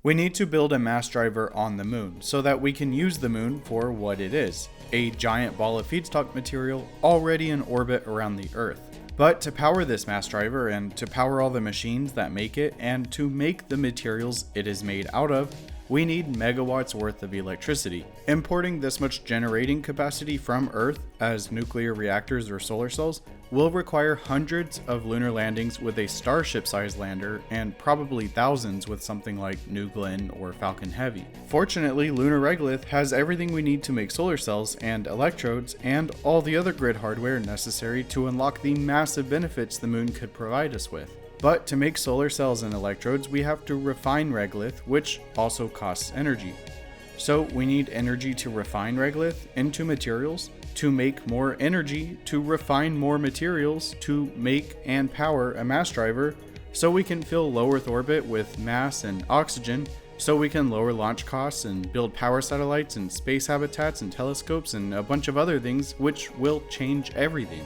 We need to build a mass driver on the moon so that we can use the moon for what it is, a giant ball of feedstock material already in orbit around the Earth. But to power this mass driver and to power all the machines that make it and to make the materials it is made out of, we need megawatts worth of electricity. Importing this much generating capacity from Earth as nuclear reactors or solar cells will require hundreds of lunar landings with a Starship-sized lander and probably thousands with something like New Glenn or Falcon Heavy. Fortunately, lunar regolith has everything we need to make solar cells and electrodes and all the other grid hardware necessary to unlock the massive benefits the moon could provide us with. But to make solar cells and electrodes, we have to refine regolith, which also costs energy. So we need energy to refine regolith into materials, to make more energy, to refine more materials, to make and power a mass driver, so we can fill low Earth orbit with mass and oxygen, so we can lower launch costs and build power satellites and space habitats and telescopes and a bunch of other things which will change everything.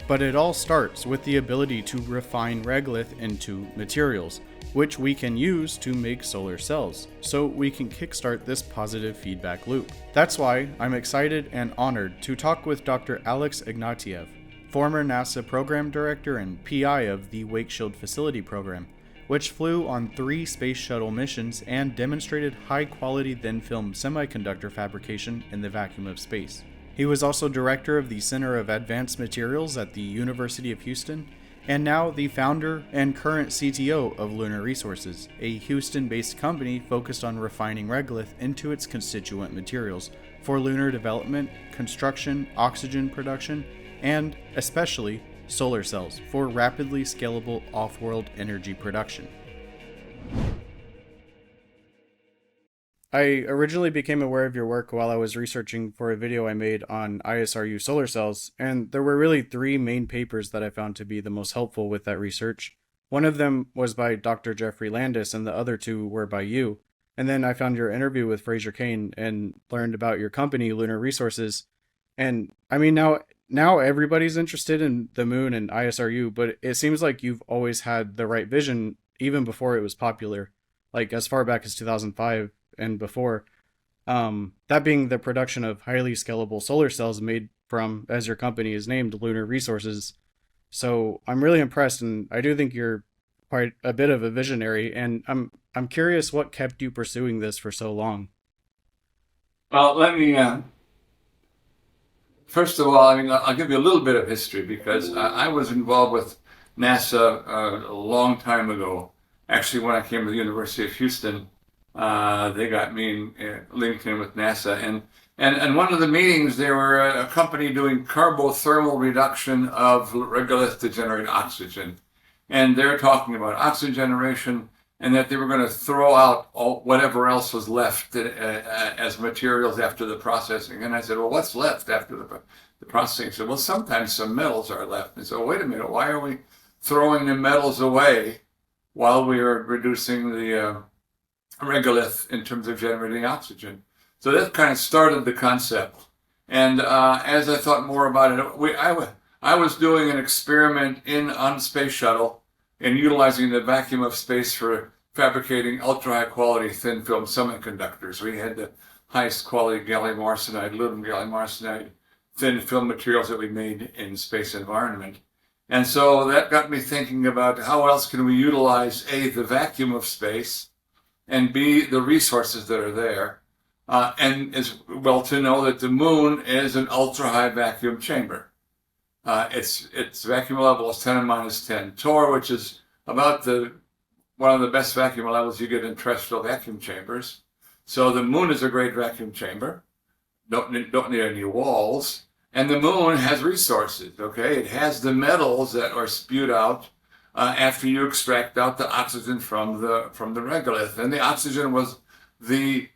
But it all starts with the ability to refine regolith into materials, which we can use to make solar cells, so we can kickstart this positive feedback loop. That's why I'm excited and honored to talk with Dr. Alex Ignatiev, former NASA program director and PI of the Wake Shield Facility program, which flew on 3 space shuttle missions and demonstrated high-quality thin-film semiconductor fabrication in the vacuum of space. He was also director of the Center of Advanced Materials at the University of Houston, and now the founder and current CTO of Lunar Resources, a Houston-based company focused on refining regolith into its constituent materials for lunar development, construction, oxygen production, and, especially, solar cells for rapidly scalable off-world energy production. I originally became aware of your work while I was researching for a video I made on ISRU solar cells, and there were really 3 main papers that I found to be the most helpful with that research. One of them was by Dr. Jeffrey Landis, and the other 2 were by you. And then I found your interview with Fraser Cain and learned about your company, Lunar Resources. And I mean, now everybody's interested in the moon and ISRU, but it seems like you've always had the right vision even before it was popular, like as far back as 2005. And before, that being the production of highly scalable solar cells made from, as your company is named, Lunar Resources. So I'm really impressed, and I do think you're quite a bit of a visionary, and I'm curious what kept you pursuing this for so long. Well, let me, first of all, I'll give you a little bit of history because I was involved with NASA a long time ago. Actually, when I came to the University of Houston, they got me linked in with NASA, and one of the meetings, they were a company doing carbothermal reduction of regolith to generate oxygen, and they're talking about oxygen generation and that they were going to throw out whatever else was left as materials after the processing. And I said, well, what's left after the processing? He said, well, sometimes some metals are left. And so, wait a minute, why are we throwing the metals away while we are reducing the regolith in terms of generating oxygen? So that kind of started the concept. And as I thought more about it, I was doing an experiment on the space shuttle and utilizing the vacuum of space for fabricating ultra-high quality thin film semiconductors. We had the highest quality gallium arsenide, lithium gallium arsenide thin film materials that we made in space environment. And so that got me thinking about how else can we utilize A, the vacuum of space, and B, the resources that are there, and as well to know that the moon is an ultra-high vacuum chamber. Its vacuum level is 10⁻⁻10 torr, which is about one of the best vacuum levels you get in terrestrial vacuum chambers. So the moon is a great vacuum chamber. Don't need any walls. And the moon has resources, okay? It has the metals that are spewed out after you extract out the oxygen from the regolith. And the oxygen was the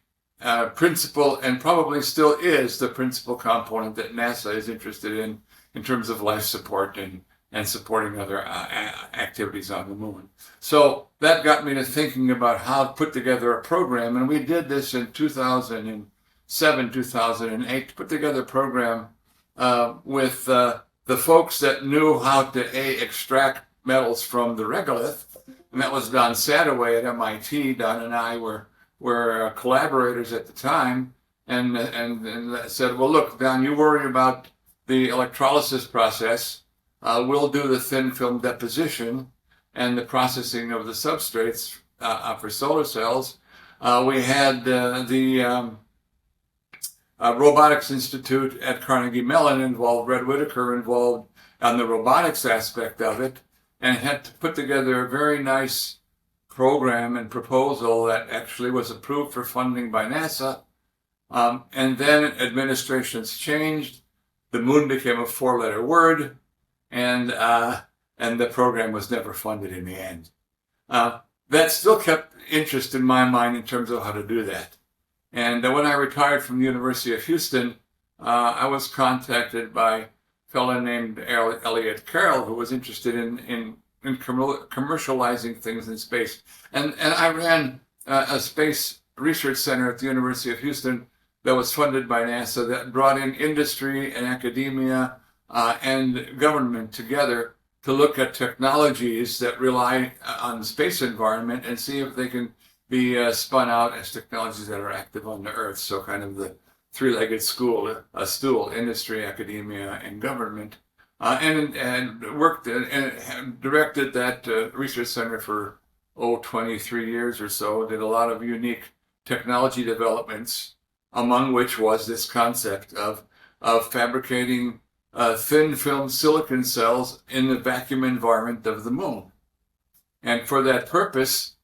principal, and probably still is, the principal component that NASA is interested in terms of life support and supporting other activities on the moon. So that got me to thinking about how to put together a program. And we did this in 2007, 2008, to put together a program with the folks that knew how to extract metals from the regolith, and that was Don Sadoway at MIT. Don and I were collaborators at the time, and said, well, look, Don, you worry about the electrolysis process. We'll do the thin film deposition and the processing of the substrates for solar cells. We had the Robotics Institute at Carnegie Mellon involved, Red Whitaker involved on the robotics aspect of it, and had to put together a very nice program and proposal that actually was approved for funding by NASA. And then administrations changed. The moon became a 4-letter word, and the program was never funded in the end. That still kept interest in my mind in terms of how to do that. And when I retired from the University of Houston, I was contacted by a fellow named Elliot Carroll, who was interested in commercializing things in space. And I ran a space research center at the University of Houston that was funded by NASA that brought in industry and academia and government together to look at technologies that rely on the space environment and see if they can be spun out as technologies that are active on the Earth. So kind of the three-legged stool, industry, academia, and government. And worked and directed that research center for 23 years or so. Did a lot of unique technology developments, among which was this concept of fabricating thin film silicon cells in the vacuum environment of the moon. And for that purpose,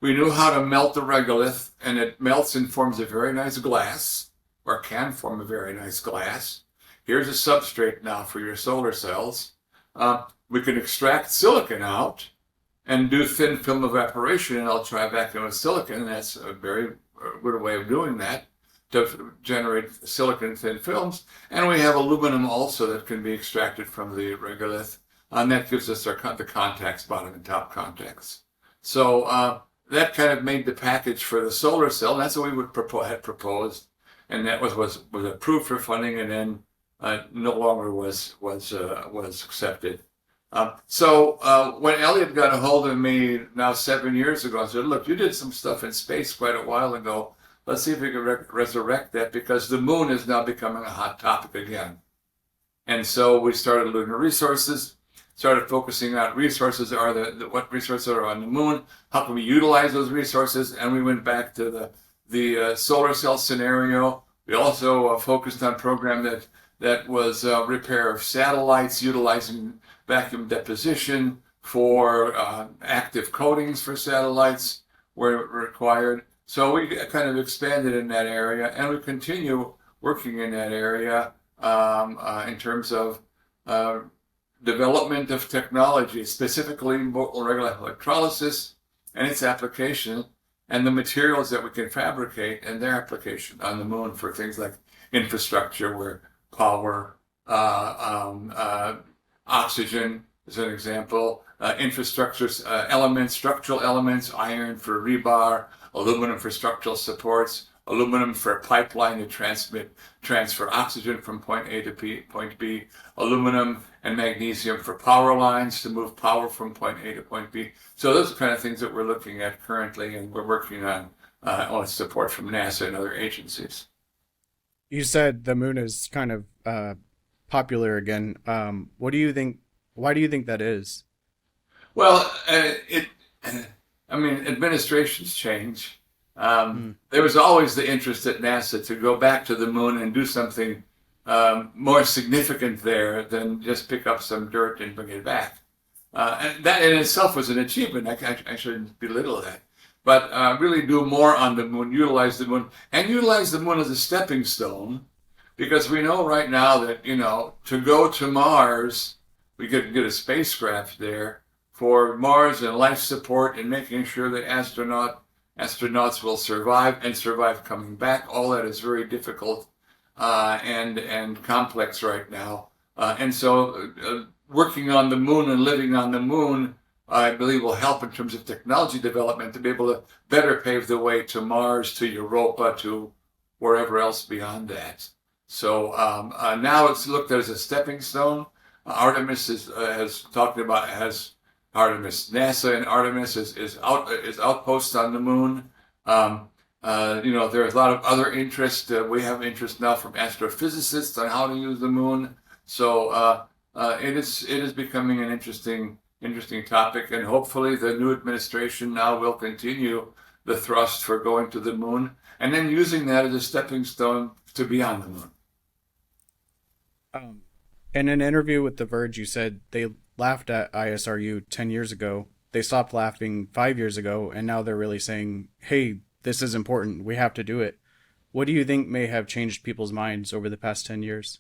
we knew how to melt the regolith, and it melts and forms a very nice glass, or can form a very nice glass. Here's a substrate now for your solar cells. We can extract silicon out and do thin film evaporation in ultra-vacuum of silicon. That's a very good way of doing that, to generate silicon thin films. And we have aluminum also that can be extracted from the regolith, and that gives us the contacts, bottom and top contacts. So that kind of made the package for the solar cell. That's what we had proposed, and that was approved for funding, and then no longer was accepted. So when Elliot got a hold of me now 7 years ago, I said, look, you did some stuff in space quite a while ago. Let's see if we can resurrect that, because the moon is now becoming a hot topic again. And so we started Lunar Resources, started focusing on resources what resources are on the moon, how can we utilize those resources, and we went back to the solar cell scenario. We also focused on a program that was repair of satellites, utilizing vacuum deposition for active coatings for satellites where required. So we kind of expanded in that area, and we continue working in that area in terms of development of technology, specifically regular electrolysis and its application, and the materials that we can fabricate and their application on the moon for things like infrastructure, where power, oxygen is an example, infrastructure elements, structural elements, iron for rebar, aluminum for structural supports, aluminum for a pipeline to transfer oxygen from point A to point B, aluminum and magnesium for power lines to move power from point A to point B. So those are the kind of things that we're looking at currently, and we're working on support from NASA and other agencies. You said the moon is kind of popular again. What do you think? Why do you think that is? Well, administrations change. There was always the interest at NASA to go back to the moon and do something more significant there than just pick up some dirt and bring it back. And that in itself was an achievement. I shouldn't belittle that. But really do more on the moon, utilize the moon as a stepping stone, because we know right now that, to go to Mars, we could get a spacecraft there for Mars and life support and making sure that astronauts will survive coming back. All that is very difficult and complex right now. And so working on the moon and living on the moon, I believe, will help in terms of technology development to be able to better pave the way to Mars, to Europa, to wherever else beyond that. So now it's looked at as a stepping stone. Artemis has Artemis. NASA and Artemis is outposts on the moon. There's a lot of other interest. We have interest now from astrophysicists on how to use the moon. So it is becoming an interesting topic, and hopefully the new administration now will continue the thrust for going to the moon and then using that as a stepping stone to be on the moon. In an interview with The Verge, you said they laughed at ISRU 10 years ago. They stopped laughing 5 years ago, and now they're really saying, hey, this is important. We have to do it. What do you think may have changed people's minds over the past 10 years?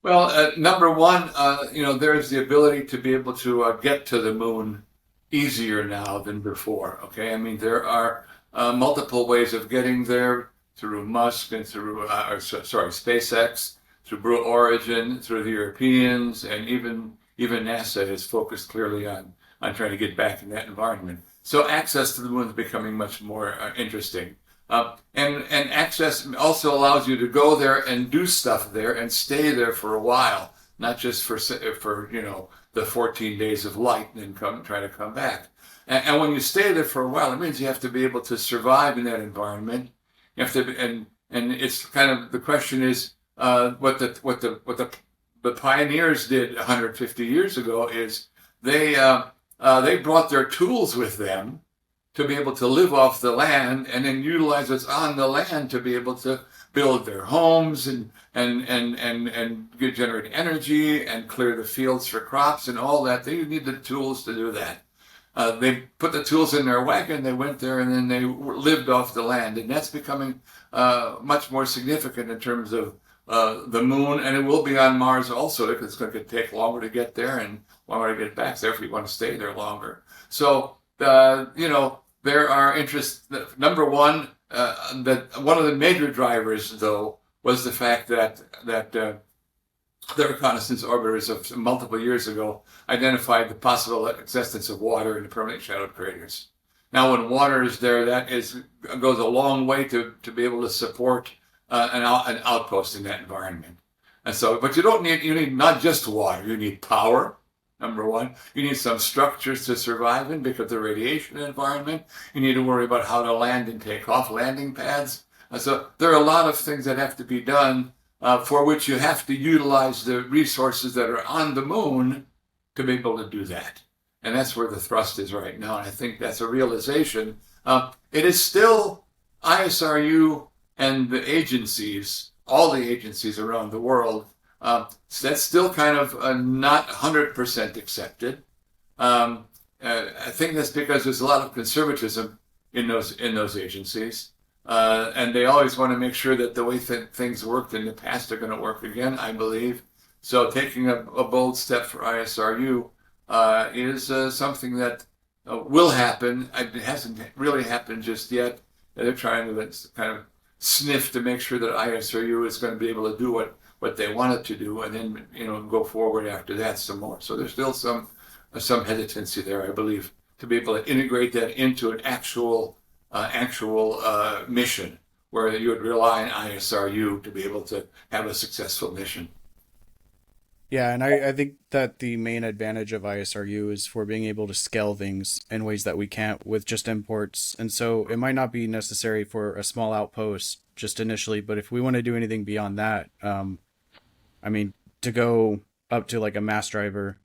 Well, number one, there's the ability to be able to get to the moon easier now than before. Okay, I mean, there are multiple ways of getting there through Musk and through, SpaceX, through Blue Origin, through the Europeans, and even NASA is focused clearly on trying to get back in that environment. So access to the moon is becoming much more interesting. And access also allows you to go there and do stuff there and stay there for a while, not just for the 14 days of light and then try to come back. And when you stay there for a while, it means you have to be able to survive in that environment. You have to, and it's kind of, the question is what the pioneers did 150 years ago is they brought their tools with them to be able to live off the land and then utilize what's on the land to be able to build their homes and generate energy and clear the fields for crops and all that. They need the tools to do that. They put the tools in their wagon, they went there, and then they lived off the land. And that's becoming much more significant in terms of the moon, and it will be on Mars also, because it's going to take longer to get there and longer to get back there if you want to stay there longer. So, there are interests. Number one, that one of the major drivers, though, was the fact that the reconnaissance orbiters of multiple years ago identified the possible existence of water in the permanent shadow craters. Now, when water is there, goes a long way to be able to support an outpost in that environment. And so, but you need not just water, you need power. Number one, you need some structures to survive in because of the radiation environment. You need to worry about how to land and take off, landing pads. And so there are a lot of things that have to be done for which you have to utilize the resources that are on the moon to be able to do that. And that's where the thrust is right now. And I think that's a realization. It is still ISRU and the agencies, all the agencies around the world, that's still kind of not 100% accepted. I think that's because there's a lot of conservatism in those agencies, and they always want to make sure that the way things worked in the past are going to work again, I believe. So taking a bold step for ISRU is something that will happen. It hasn't really happened just yet. They're trying to kind of sniff to make sure that ISRU is going to be able to do what they want it to do, and then go forward after that some more. So there's still some hesitancy there, I believe, to be able to integrate that into an actual mission where you would rely on ISRU to be able to have a successful mission. Yeah, and I think that the main advantage of ISRU is for being able to scale things in ways that we can't with just imports. And so it might not be necessary for a small outpost just initially, but if we want to do anything beyond that, to go up to like a mass driver,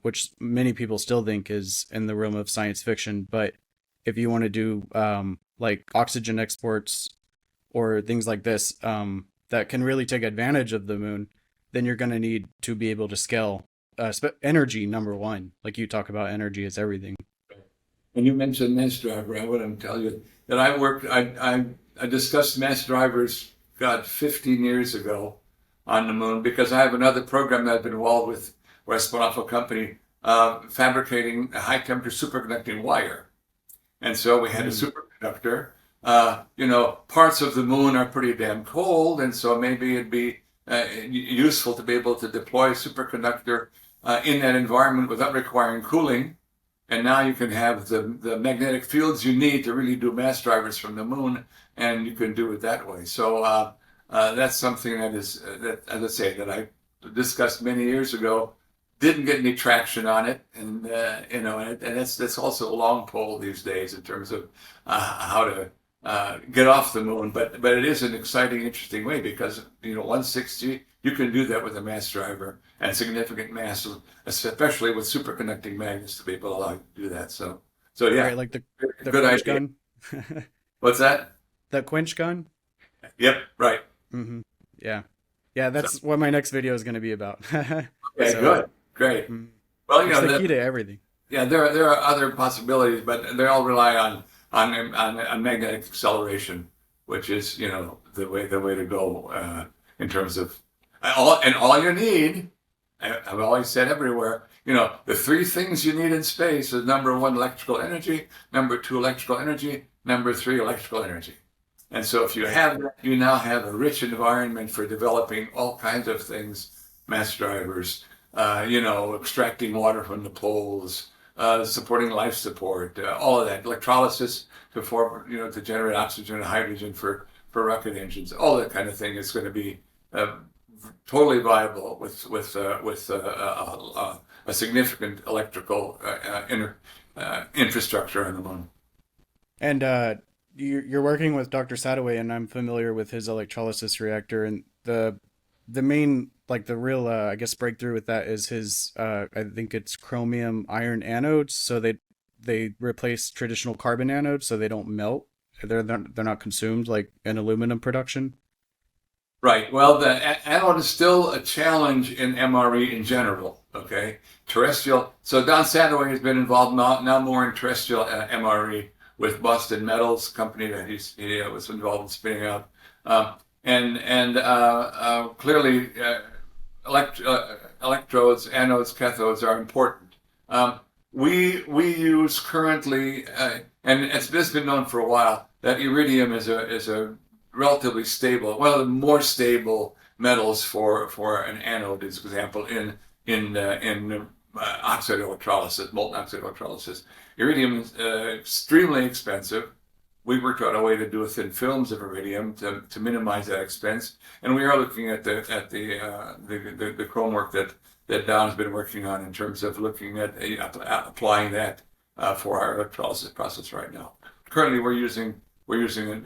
which many people still think is in the realm of science fiction, but if you want to do like oxygen exports or things like this that can really take advantage of the moon, then you're going to need to be able to scale energy, number one. Like you talk about, energy is everything. When you mentioned mass driver, I want to tell you that I discussed mass drivers, 15 years ago on the moon, because I have another program that I've been involved with where I spun off a company fabricating a high temperature superconducting wire. And so we had a superconductor. Parts of the moon are pretty damn cold, and so maybe it'd be useful to be able to deploy a superconductor in that environment without requiring cooling. And now you can have the magnetic fields you need to really do mass drivers from the moon, and you can do it that way. So that's something that I discussed many years ago, didn't get any traction on it, and and that's also a long pole these days in terms of how to get off the moon. But it is an exciting, interesting way because 160 you can do that with a mass driver and significant mass, especially with superconducting magnets to be able to allow you to do that. So yeah, Right, like the good quench idea. gun. What's that? The quench gun. Yep, right. Hmm. Yeah, yeah. So, That's what my next video is going to be about. okay, So good, great. mm, Well, it's the key to everything. yeah, there are other possibilities, but they all rely on magnetic acceleration, which is the way to go in terms of all you need. I've always said everywhere, the three things you need in space is number one, electrical energy, number two, electrical energy, number three, electrical energy. And so if you have that, you now have a rich environment for developing all kinds of things, mass drivers, extracting water from the poles, supporting life support, all of that, electrolysis to form, to generate oxygen and hydrogen for rocket engines, all that kind of thing is going to be totally viable with a significant electrical infrastructure on the moon. And you're working with Dr. Sadoway, and I'm familiar with his electrolysis reactor. And the main, like the real, I guess, breakthrough with that is his, I think it's chromium iron anodes. So they replace traditional carbon anodes, so they don't melt. They're not consumed like in aluminum production. Right. Well, the anode is still a challenge in MRE in general. Okay. Terrestrial. So Don Sadoway has been involved now more in terrestrial MRE with Boston Metals company that he was involved in spinning out. Clearly, electrodes, anodes, cathodes are important. We use currently, and it's been known for a while, that iridium is a relatively stable, one of the more stable metals for an anode, as an example, in oxide electrolysis, molten oxide electrolysis. Iridium is extremely expensive. We worked out a way to do thin films of iridium to minimize that expense, and we are looking at the chrome work that Don's been working on in terms of looking at applying that for our electrolysis process right now. Currently, we're using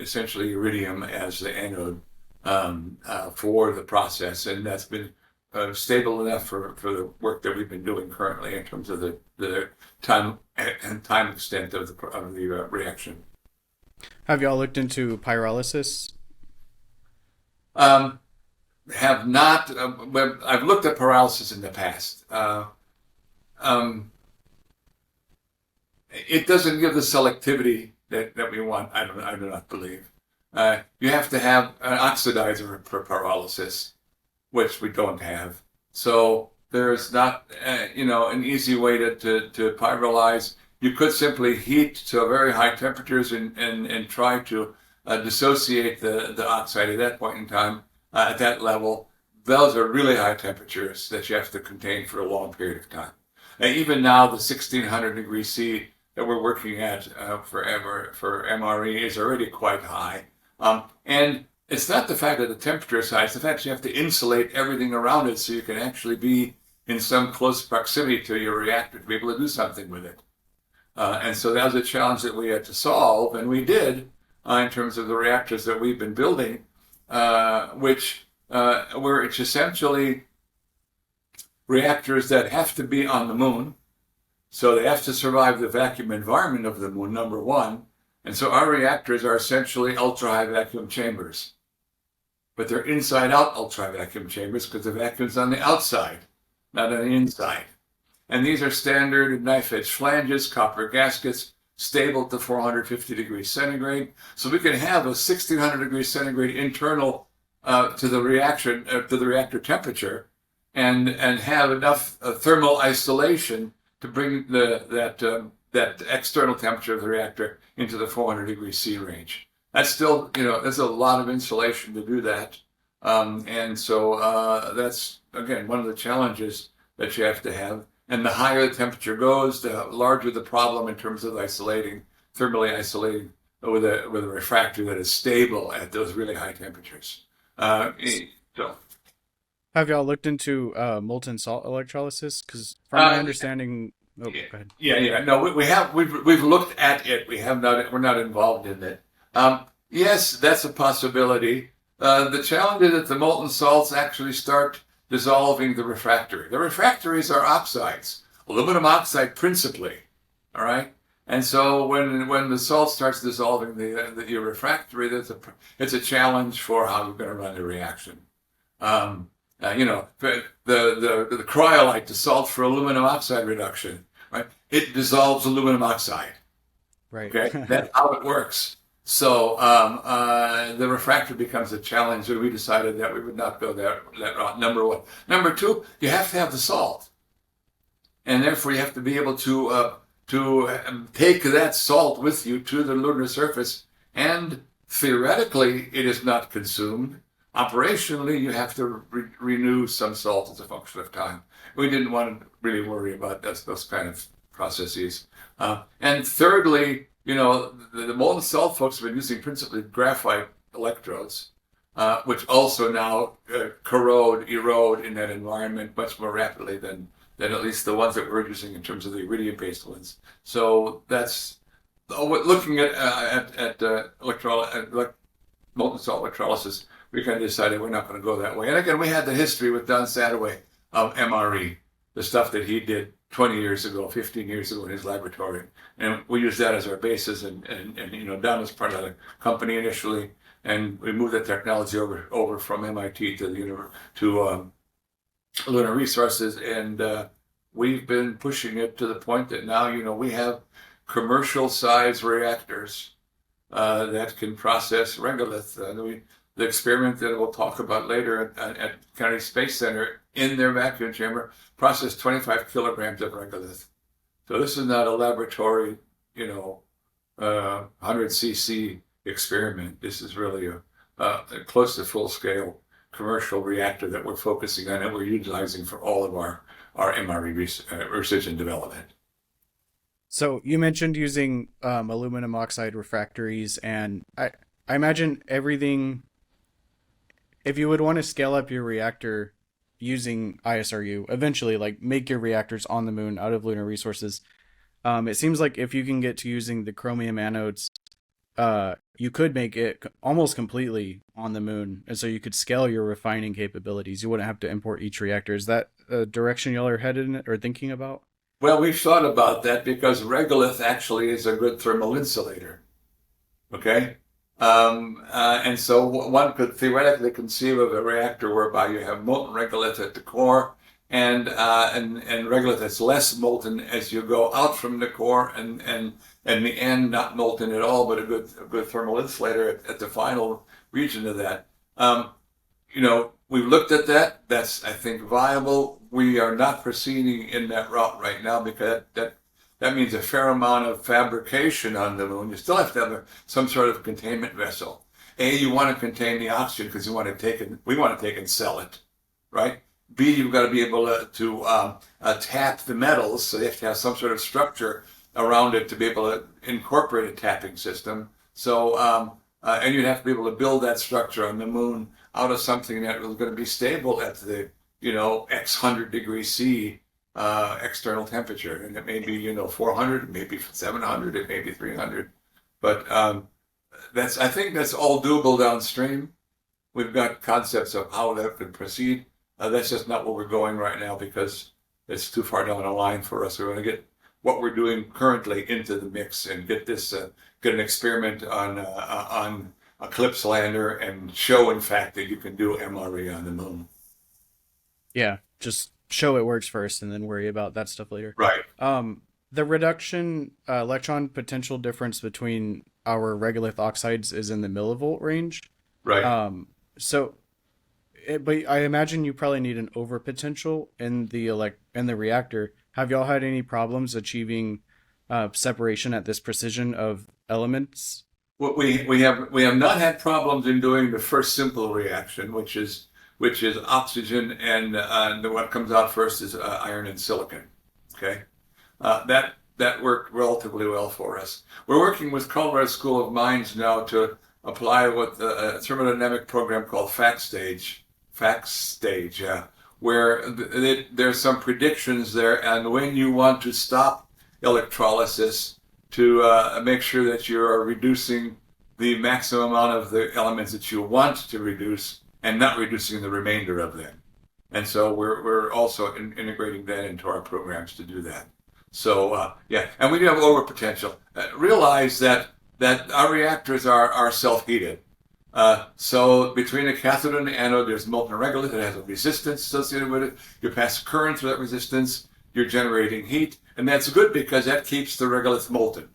essentially iridium as the anode for the process, and that's been stable enough for the work that we've been doing currently in terms of the time extent of the reaction. Have y'all looked into pyrolysis? Have not. I've looked at pyrolysis in the past. It doesn't give the selectivity that we want. I do not believe. You have to have an oxidizer for pyrolysis, which we don't have. So there's not, an easy way to pyrolyze. You could simply heat to very high temperatures and try to dissociate the oxide at that point in time. At that level, those are really high temperatures that you have to contain for a long period of time. And even now, the 1600 degrees C that we're working at for MRE is already quite high. And it's not the fact that the temperature is high, it's the fact that you have to insulate everything around it so you can actually be in some close proximity to your reactor to be able to do something with it. And so that was a challenge that we had to solve, and we did in terms of the reactors that we've been building, which were essentially reactors that have to be on the moon. So they have to survive the vacuum environment of the moon, number one. And so our reactors are essentially ultra-high vacuum chambers. But they're inside-out ultra-high vacuum chambers because the vacuum's on the outside, not on the inside. And these are standard knife-edge flanges, copper gaskets, stable to 450 degrees centigrade. So we can have a 1600 degrees centigrade internal to the reactor temperature, and have enough thermal isolation to bring that external temperature of the reactor into the 400 degrees C range. That's still, there's a lot of insulation to do that. And so that's, again, one of the challenges that you have to have. And the higher the temperature goes, the larger the problem in terms of thermally isolating with a refractor that is stable at those really high temperatures. So Have y'all looked into molten salt electrolysis? Because from my Uh, understanding, oh, yeah, go ahead. yeah. No, we've looked at it. We have not. We're not involved in it. Yes, that's a possibility. The challenge is that the molten salts actually start dissolving the refractory. The refractories are oxides, aluminum oxide principally. All right. And so when the salt starts dissolving your refractory, it's a challenge for how you're going to run the reaction. The cryolite, the salt for aluminum oxide reduction, right? It dissolves aluminum oxide. Right. Okay, that's how it works. So the refractor becomes a challenge, and we decided that we would not go that route. Number one. Number two, you have to have the salt, and therefore you have to be able to take that salt with you to the lunar surface, and theoretically it is not consumed. Operationally, you have to renew some salt as a function of time. We didn't want to really worry about those kind of processes. And thirdly, the molten salt folks have been using principally graphite electrodes, which also now erode in that environment much more rapidly than at least the ones that we're using in terms of the iridium-based ones. So that's looking at molten salt electrolysis. We kind of decided we're not going to go that way. And again, we had the history with Don Sadoway of MRE, the stuff that he did 20 years ago, 15 years ago in his laboratory. And we used that as our basis. And Don was part of the company initially. And we moved the technology over from MIT to Lunar Resources. And we've been pushing it to the point that now, we have commercial size reactors that can process regolith. The experiment that we'll talk about later at Kennedy Space Center in their vacuum chamber processed 25 kilograms of regolith. So this is not a laboratory, 100 cc experiment. This is really a close to full scale commercial reactor that we're focusing on and we're utilizing for all of our MRE research and development. So you mentioned using aluminum oxide refractories, and I imagine everything. If you would want to scale up your reactor using ISRU, eventually, like make your reactors on the moon out of lunar resources, it seems like if you can get to using the chromium anodes, you could make it almost completely on the moon, and so you could scale your refining capabilities. You wouldn't have to import each reactor. Is that a direction y'all are headed in or thinking about? Well, we've thought about that because regolith actually is a good thermal insulator. Okay? And so one could theoretically conceive of a reactor whereby you have molten regolith at the core and regolith that's less molten as you go out from the core and the end not molten at all, but a good thermal insulator at the final region of that. We've looked at that. That's, I think, viable. We are not proceeding in that route right now because that means a fair amount of fabrication on the moon. You still have to have some sort of containment vessel. You want to contain the oxygen because we want to take and sell it, right? B, you've got to be able to tap the metals, so you have to have some sort of structure around it to be able to incorporate a tapping system. So, and you'd have to be able to build that structure on the moon out of something that was going to be stable at the, X 100 degrees C external temperature. And it may be, 400, it may be 700, it may be 300. But I think that's all doable downstream. We've got concepts of how that could proceed. That's just not where we're going right now because it's too far down the line for us. We're going to get what we're doing currently into the mix and get an experiment on Eclipse lander and show, in fact, that you can do MRE on the moon. Yeah, just show it works first and then worry about that stuff later. Right. The reduction electron potential difference between our regolith oxides is in the millivolt range. Right. But I imagine you probably need an over potential in the reactor. Have y'all had any problems achieving separation at this precision of elements? Well, we have not had problems in doing the first simple reaction, which is oxygen and what comes out first is iron and silicon. Okay, that worked relatively well for us. We're working with Colorado School of Mines now to apply what a thermodynamic program called fact stage, where there's some predictions there, and when you want to stop electrolysis to make sure that you are reducing the maximum amount of the elements that you want to reduce and not reducing the remainder of them. And so we're also integrating that into our programs to do that. So and we do have over potential. Realize that our reactors are self-heated. So between the cathode and the anode, there's molten regolith that has a resistance associated with it. You pass current through that resistance, you're generating heat, and that's good because that keeps the regolith molten.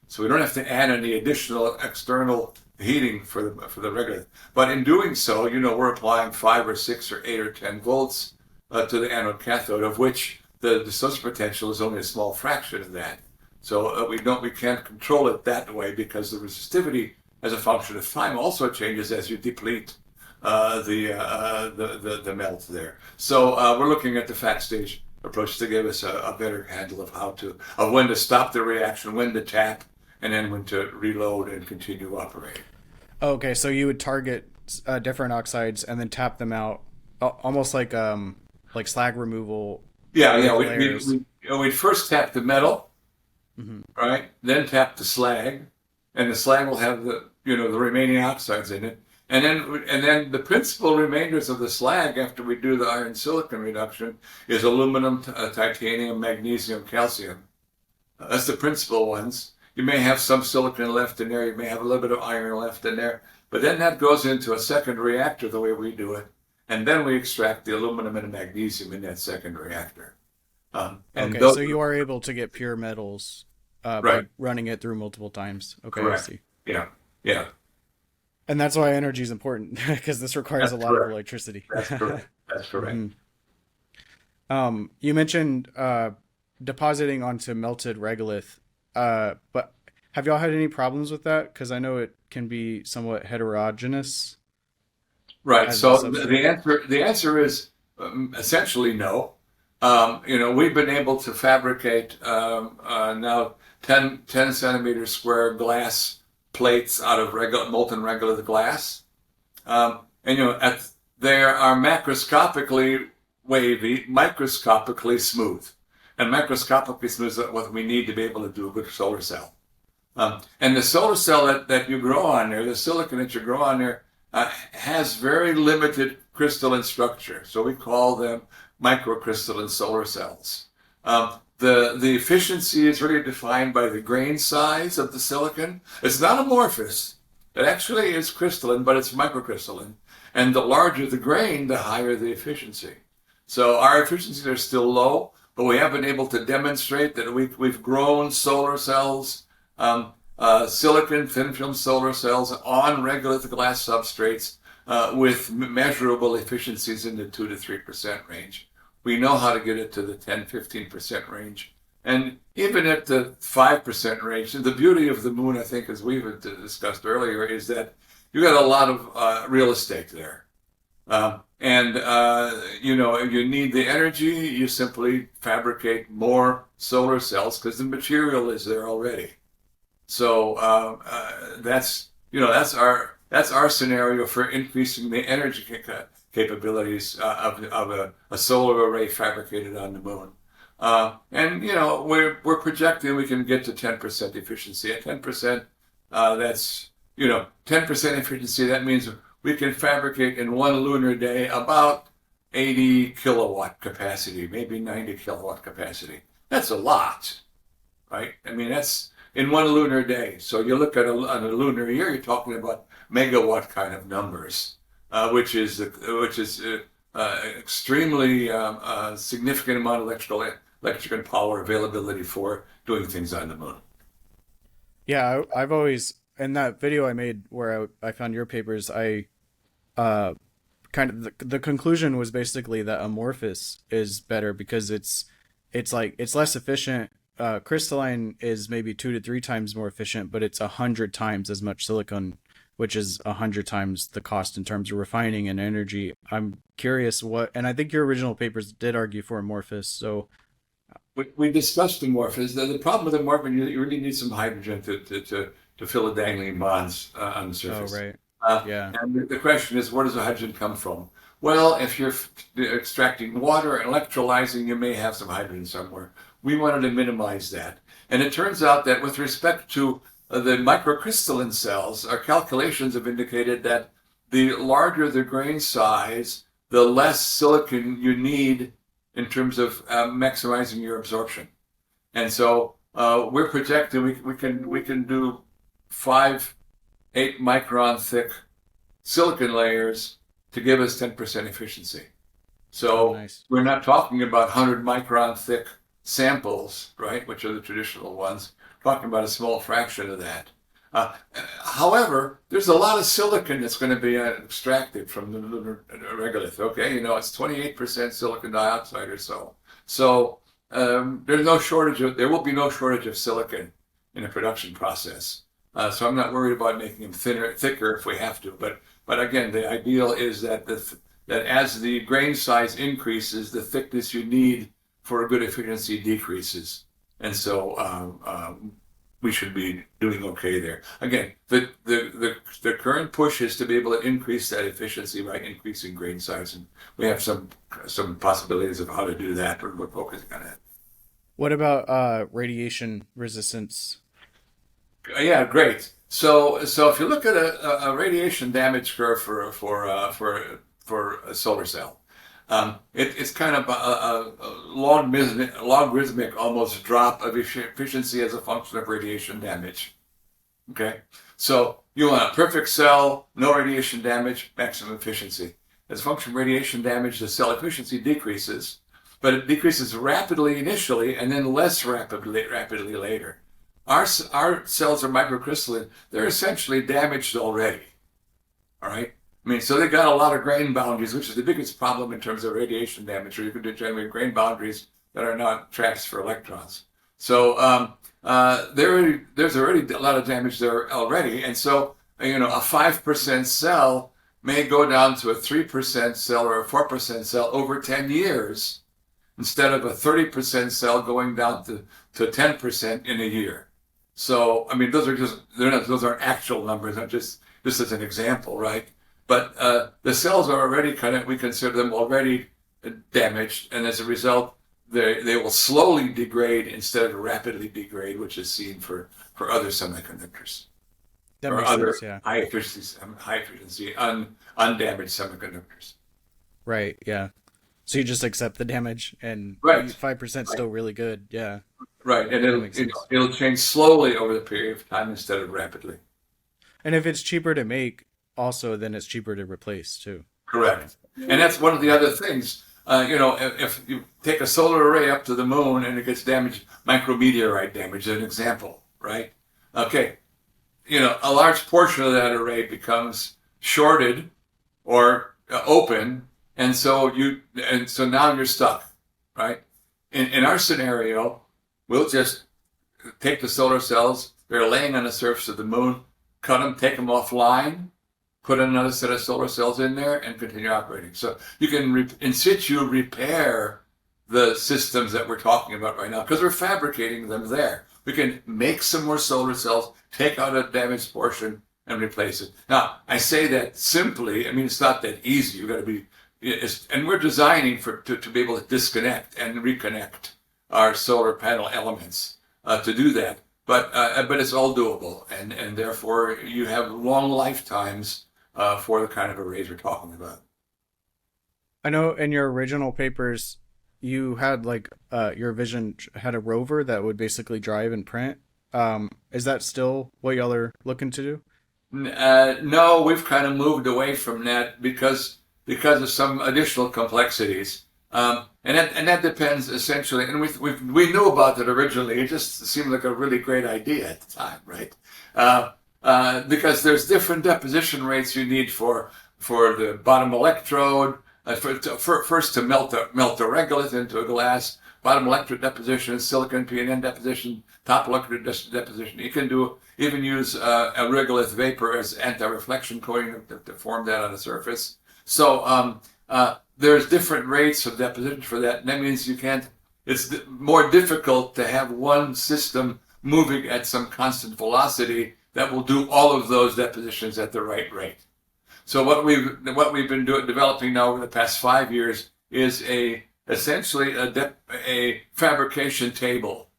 So we don't have to add any additional external heating for the regolith. But in doing so, we're applying 5 or 6 or 8 or 10 volts to the anode cathode, of which the dissociative potential is only a small fraction of that. So we can't control it that way because the resistivity as a function of time also changes as you deplete the melt there. So we're looking at the fat stage approach to give us a better handle of when to stop the reaction, when to tap, and then when to reload and continue operating. Okay, so you would target different oxides and then tap them out, almost like slag removal. Yeah. We'd first tap the metal, right? Then tap the slag, and the slag will have the remaining oxides in it, and then the principal remainders of the slag after we do the iron silicon reduction is aluminum, titanium, magnesium, calcium. That's the principal ones. You may have some silicon left in there. You may have a little bit of iron left in there. But then that goes into a second reactor the way we do it. And then we extract the aluminum and the magnesium in that second reactor. So you are able to get pure metals by running it through multiple times. Okay, correct. I see. Yeah. And that's why energy is important, because this requires a lot of electricity. That's correct. You mentioned depositing onto melted regolith. But have y'all had any problems with that? Because I know it can be somewhat heterogeneous. Right. So the answer is essentially no. We've been able to fabricate now 10 centimeter square glass plates out of molten regolith glass, they are macroscopically wavy, microscopically smooth. And macroscopically smooth is what we need to be able to do a good solar cell. And the solar cell that you grow on there, the silicon that you grow on there, has very limited crystalline structure. So we call them microcrystalline solar cells. The efficiency is really defined by the grain size of the silicon. It's not amorphous. It actually is crystalline, but it's microcrystalline. And the larger the grain, the higher the efficiency. So our efficiencies are still low, but we have been able to demonstrate that we've grown solar cells, silicon thin film solar cells on regolith glass substrates with measurable efficiencies in the 2 to 3% range. We know how to get it to the 10-15% range. And even at the 5% range, and the beauty of the moon, I think, as we've discussed earlier, is that you got a lot of real estate there. If you need the energy, you simply fabricate more solar cells because the material is there already. So that's our scenario for increasing the energy capabilities of a solar array fabricated on the moon. We're projecting we can get to 10% efficiency. At 10%, that's 10% efficiency. That means we can fabricate in one lunar day about 80 kilowatt capacity, maybe 90 kilowatt capacity. That's a lot, right? I mean, that's in one lunar day. So you look at on a lunar year, you're talking about megawatt kind of numbers, which is extremely significant amount of electric and power availability for doing things on the moon. Yeah, I've always, in that video I made where I found your papers, the conclusion was basically that amorphous is better because it's less efficient. Crystalline is maybe 2 to 3 times more efficient, but it's 100 times as much silicon, which is 100 times the cost in terms of refining and energy. I'm curious and I think your original papers did argue for amorphous. So we discussed amorphous. The problem with amorphous, you really need some hydrogen to fill the dangling bonds on the surface. Oh, right. Yeah. And the question is, where does the hydrogen come from? Well, if you're extracting water and electrolyzing, you may have some hydrogen somewhere. We wanted to minimize that. And it turns out that with respect to the microcrystalline cells, our calculations have indicated that the larger the grain size, the less silicon you need in terms of maximizing your absorption. And so we're projecting we can do 5-8 micron thick silicon layers to give us 10% efficiency. So nice. We're not talking about 100 micron thick samples, right, which are the traditional ones. We're talking about a small fraction of that. However, there's a lot of silicon that's going to be extracted from the lunar regolith. Okay, it's 28% silicon dioxide or so. So there's no shortage there will be no shortage of silicon in the production process. So I'm not worried about making them thicker if we have to. But again, the ideal is that that as the grain size increases, the thickness you need for a good efficiency decreases. And so we should be doing okay there. Again, the current push is to be able to increase that efficiency by increasing grain size, and we have some possibilities of how to do that, but we're focusing on that. What about radiation resistance? Yeah, great. So if you look at a radiation damage curve for a solar cell, it's kind of a logarithmic almost drop of efficiency as a function of radiation damage. Okay, so you want a perfect cell, no radiation damage, maximum efficiency. As a function of radiation damage, the cell efficiency decreases, but it decreases rapidly initially and then less rapidly later. Our cells are microcrystalline. They're essentially damaged already. All right. I mean, so they got a lot of grain boundaries, which is the biggest problem in terms of radiation damage, or you could generate grain boundaries that are not tracks for electrons. So there's already a lot of damage there already. And so, a 5% cell may go down to a 3% cell or a 4% cell over 10 years, instead of a 30% cell going down to 10% in a year. So, I mean, those aren't actual numbers. I'm just as an example, right? But the cells are already we consider them already damaged, and as a result, they will slowly degrade instead of rapidly degrade, which is seen for other semiconductors. That or makes other sense, yeah. high efficiency, undamaged semiconductors. Right, yeah. So you just accept the damage, and Right. 5% still really good, yeah. Right, and That makes sense. it'll change slowly over the period of time instead of rapidly. And if it's cheaper to make, also, then it's cheaper to replace too. Correct. And that's one of the other things. If you take a solar array up to the moon and it gets damaged, micrometeorite damage, an example, right? Okay. A large portion of that array becomes shorted or open, and so now you're stuck, right? In our scenario, we'll just take the solar cells, they're laying on the surface of the moon, cut them, take them offline, put another set of solar cells in there, and continue operating. So you can in situ repair the systems that we're talking about right now, because we're fabricating them there. We can make some more solar cells, take out a damaged portion, and replace it. Now, I say that simply. I mean, it's not that easy. You've got to be, and we're designing to be able to disconnect and reconnect our solar panel elements to do that. But it's all doable, and therefore you have long lifetimes for the kind of arrays we're talking about. I know in your original papers, you had your vision had a rover that would basically drive and print. Is that still what y'all are looking to do? No, we've kind of moved away from that because of some additional complexities. And that depends essentially, and we knew about that originally. It just seemed like a really great idea at the time, right? Because there's different deposition rates you need for the bottom electrode. First to melt the regolith into a glass, bottom electrode deposition, silicon PNN deposition, top electrode deposition. You can even use a regolith vapor as anti-reflection coating to form that on the surface. So there's different rates of deposition for that, and that means it's more difficult to have one system moving at some constant velocity that will do all of those depositions at the right rate. So what we've been developing now over the past 5 years is essentially a fabrication table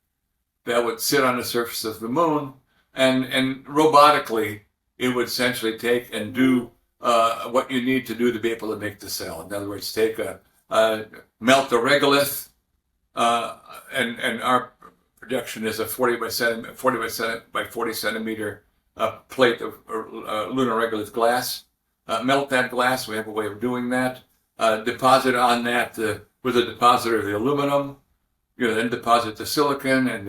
that would sit on the surface of the moon, and robotically it would essentially take and do what you need to do to be able to make the cell. In other words, take melt a regolith, and our projection is a 40 by 40 centimeter plate of lunar regolith glass. Melt that glass. We have a way of doing that. Deposit on that with a depositor of the aluminum. Then deposit the silicon and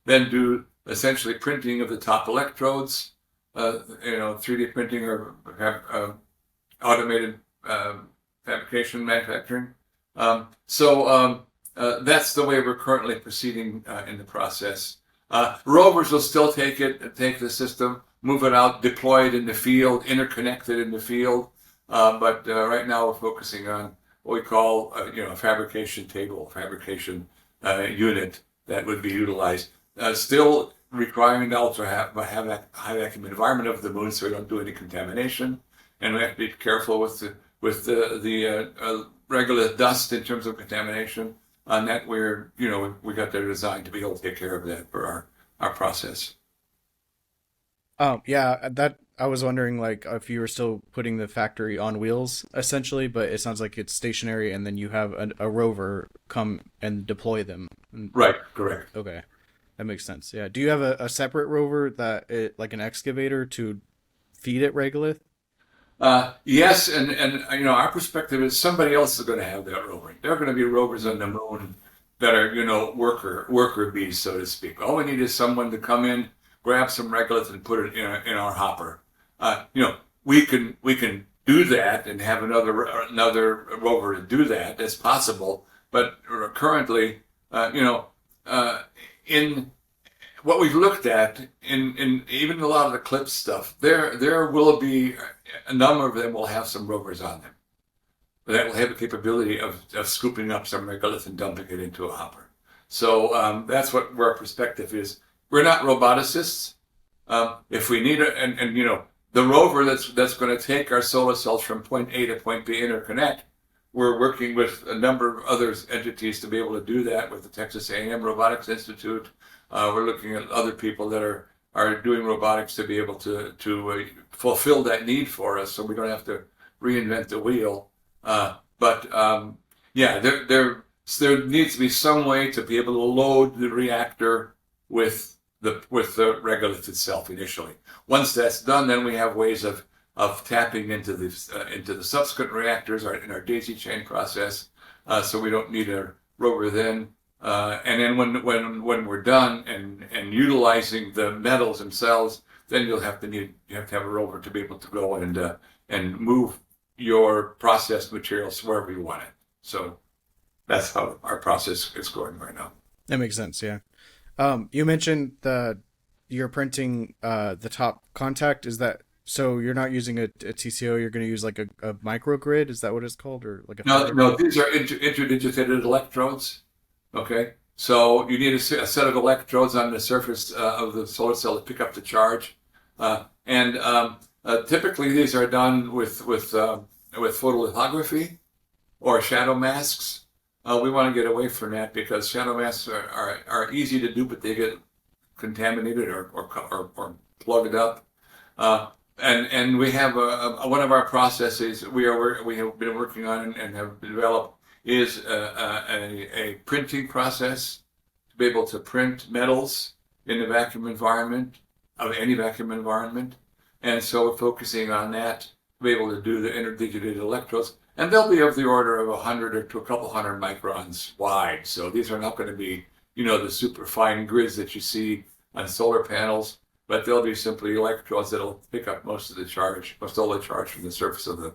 then do essentially printing of the top electrodes. 3D printing or have automated fabrication manufacturing. So that's the way we're currently proceeding in the process. Rovers will still take the system, move it out, deploy it in the field, interconnect it in the field. But right now we're focusing on what we call a fabrication table, fabrication unit that would be utilized. Still requiring the high vacuum environment of the moon, so we don't do any contamination, and we have to be careful with the regular dust in terms of contamination. On that, we got their design to be able to take care of that for our process. Yeah, that I was wondering, like, if you were still putting the factory on wheels, essentially, but it sounds like it's stationary, and then you have a rover come and deploy them. Right, correct. Okay, that makes sense. Yeah. Do you have a separate rover like an excavator to feed it regolith? Yes, and our perspective is somebody else is going to have that rover. There are going to be rovers on the moon that are worker bees, so to speak. All we need is someone to come in, grab some regolith, and put it in our hopper. We can do that and have another rover to do that. That's possible, but currently, in what we've looked at in even a lot of the CLIP stuff, there will be a number of them will have some rovers on them that will have the capability of scooping up some regolith and dumping it into a hopper. So that's where our perspective is. We're not roboticists. If we need it, and the rover that's going to take our solar cells from point A to point B interconnect, we're working with a number of other entities to be able to do that with the Texas A&M Robotics Institute. We're looking at other people that are doing robotics to be able to fulfill that need for us, so we don't have to reinvent the wheel. There needs to be some way to be able to load the reactor with the regolith itself initially. Once that's done, then we have ways of tapping into the subsequent reactors in our daisy chain process. So we don't need a rover then. And then when we're done and utilizing the metals themselves, then you have to have a rover to be able to go and move your processed materials wherever you want it. So that's how our process is going right now. That makes sense. Yeah. You mentioned you're printing the top contact. Is that so? You're not using a TCO. You're going to use like a microgrid. Is that what it's called, or like a? No. These are interdigitated electrodes. Okay, so you need a set of electrodes on the surface of the solar cell to pick up the charge, and typically these are done with photolithography or shadow masks. We want to get away from that because shadow masks are easy to do, but they get contaminated or plugged up. And we have one of our processes we have been working on and have developed is a printing process to be able to print metals in the vacuum environment of any vacuum environment. And so we're focusing on that to be able to do the interdigitated electrodes. And they'll be of the order of 100 to a couple hundred microns wide. So these are not going to be, the super fine grids that you see on solar panels, but they'll be simply electrodes that'll pick up most of the charge from the surface of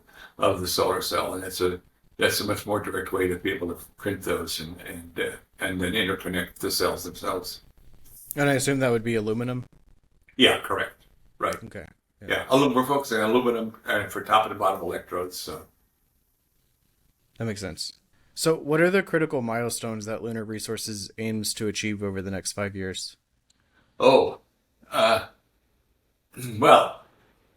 the solar cell. And that's a much more direct way to be able to print those and then interconnect the cells themselves. And I assume that would be aluminum? Yeah, correct. Right. Okay. Yeah, we're focusing on aluminum for top and bottom electrodes. So that makes sense. So what are the critical milestones that Lunar Resources aims to achieve over the next 5 years? Well,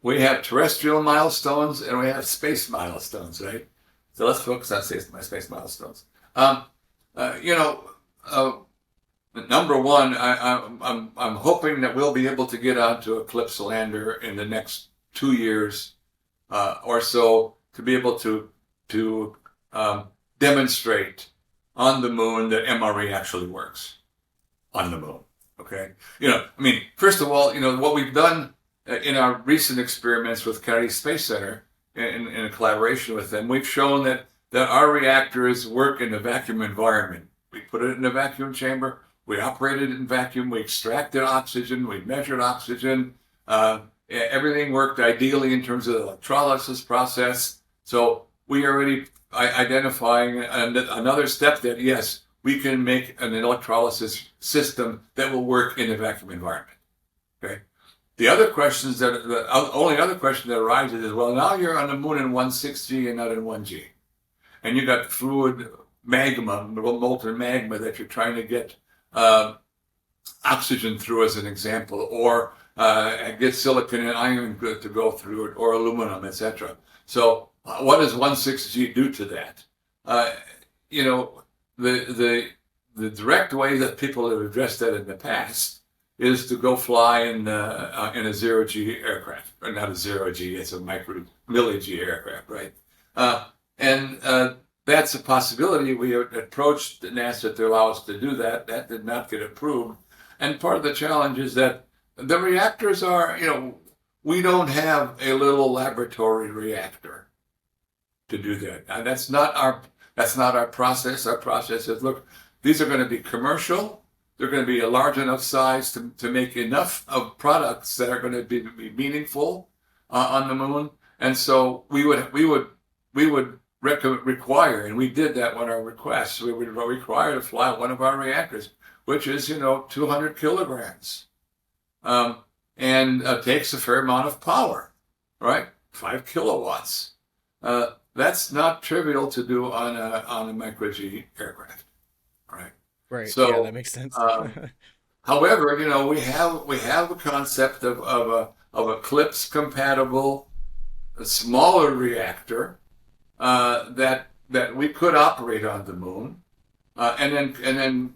we have terrestrial milestones and we have space milestones, right? So let's focus on space milestones. You know, number one, I'm hoping that we'll be able to get onto Eclipse lander in the next 2 years or so to be able to demonstrate on the moon that MRE actually works on the moon. Okay, I mean, first of all, what we've done in our recent experiments with Kennedy Space Center in a collaboration with them, we've shown that our reactors work in a vacuum environment. We put it in a vacuum chamber. We operated it in vacuum. We extracted oxygen. We measured oxygen. Everything worked ideally in terms of the electrolysis process. So we are already identifying another step that, yes, we can make an electrolysis system that will work in a vacuum environment. Okay. The other questions the only other question that arises is, well, now you're on the moon in 1.6G and not in 1G. And you got fluid magma, molten magma that you're trying to get oxygen through, as an example, or get silicon and iron to go through it, or aluminum, etc. So what does 1.6G do to that? The direct way that people have addressed that in the past is to go fly in a zero-G aircraft, or not a zero-G, it's a milli-G aircraft, right? That's a possibility. We approached NASA to allow us to do that. That did not get approved. And part of the challenge is that the reactors are, we don't have a little laboratory reactor to do that. And that's not our process. Our process is, look, these are going to be commercial. They're going to be a large enough size to make enough of products that are going to be meaningful on the moon. And so we would require, and we did that on our request, we would require to fly one of our reactors, which is, 200 kilograms. And takes a fair amount of power, right? 5 kilowatts. That's not trivial to do on a micro-G aircraft, right? Right. So, yeah, that makes sense. However, we have a concept of Eclipse compatible, a smaller reactor that we could operate on the moon, and then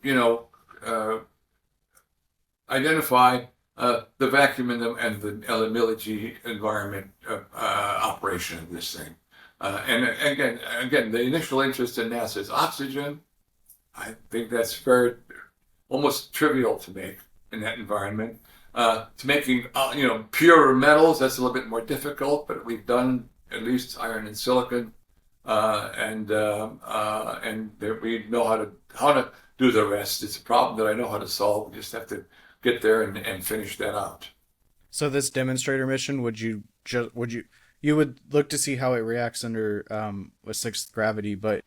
identify the vacuum and the milli-G environment operation of this thing. And again, the initial interest in NASA is oxygen. I think that's almost trivial to make in that environment. To making pure metals, that's a little bit more difficult, but we've done at least iron and silicon, and we know how to do the rest. It's a problem that I know how to solve. We just have to get there and finish that out. So this demonstrator mission, you would look to see how it reacts under a sixth gravity, but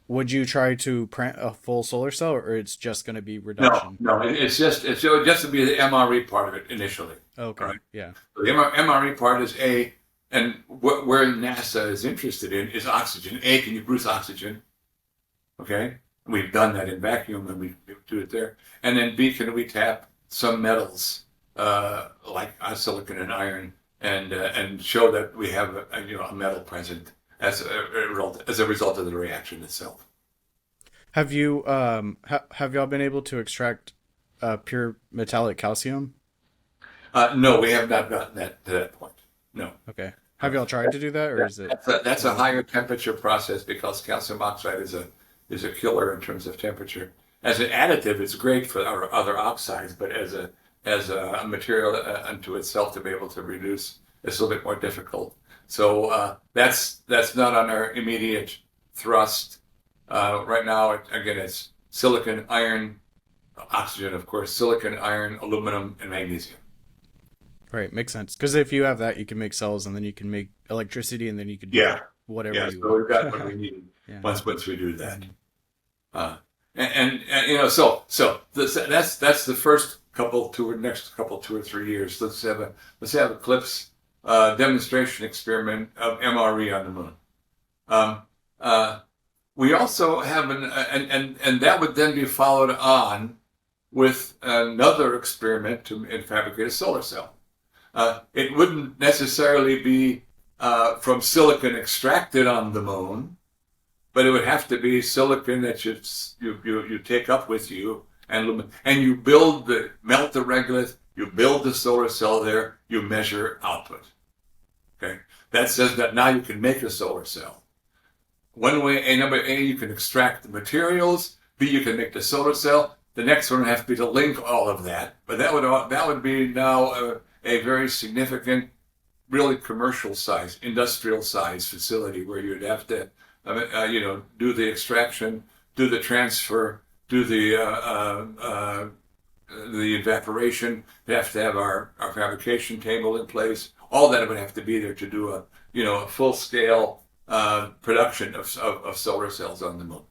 would you try to print a full solar cell, or it's just going to be reduction? No, it's just to be the MRE part of it initially. Okay, right? Yeah. So the MRE part is and where NASA is interested in is oxygen. A, can you produce oxygen? Okay, we've done that in vacuum, and we do it there. And then B, can we tap some metals like silicon and iron, and show that we have a metal present as a result of the reaction itself. Have you have y'all been able to extract pure metallic calcium? No, we have not gotten to that point. No. Okay. Have y'all tried to do that, or is it? That's a higher temperature process, because calcium oxide is a killer in terms of temperature. As an additive, it's great for our other oxides, but as a material unto itself to be able to reduce, it's a little bit more difficult. So that's not on our immediate thrust right now. It's silicon, iron, oxygen, of course, silicon, iron, aluminum, and magnesium. Right, makes sense. Because if you have that, you can make cells, and then you can make electricity, and then you can do whatever you want. So we've got what we need once we do that. So that's the first next couple 2 or 3 years. Let's have Eclipse demonstration experiment of MRE on the moon. We also have and that would then be followed on with another experiment to fabricate a solar cell. It wouldn't necessarily be from silicon extracted on the moon, but it would have to be silicon that you take up with you, and you melt the regolith, you build the solar cell there, you measure output. Okay, that says that now you can make a solar cell. One way, number A, you can extract the materials. B, you can make the solar cell. The next one would have to be to link all of that, but that would be now a very significant, really commercial size, industrial size facility where you'd have to, do the extraction, do the transfer, do the evaporation. They have to have our fabrication table in place. All that would have to be there to do a full scale production of solar cells on the moon.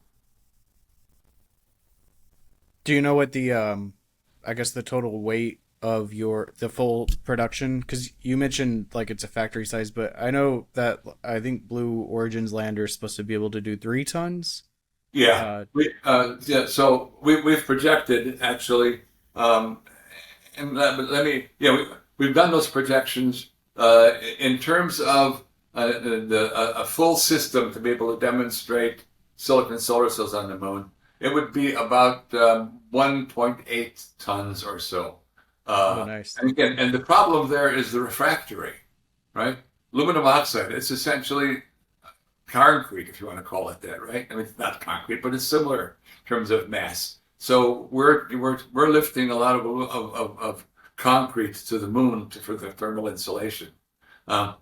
Do you know what the I guess the total weight of the full production? Because you mentioned like it's a factory size, but I know that I think Blue Origin's lander is supposed to be able to do 3 tons. Yeah, So we've projected actually, and we've done those projections in terms of a full system to be able to demonstrate silicon solar cells on the moon. It would be about 1.8 tons or so. Nice. And again, and the problem there is the refractory, right? Aluminum oxide. It's essentially concrete, if you want to call it that, right? I mean, it's not concrete, but it's similar in terms of mass. So we're lifting a lot of concrete to the moon for the thermal insulation. We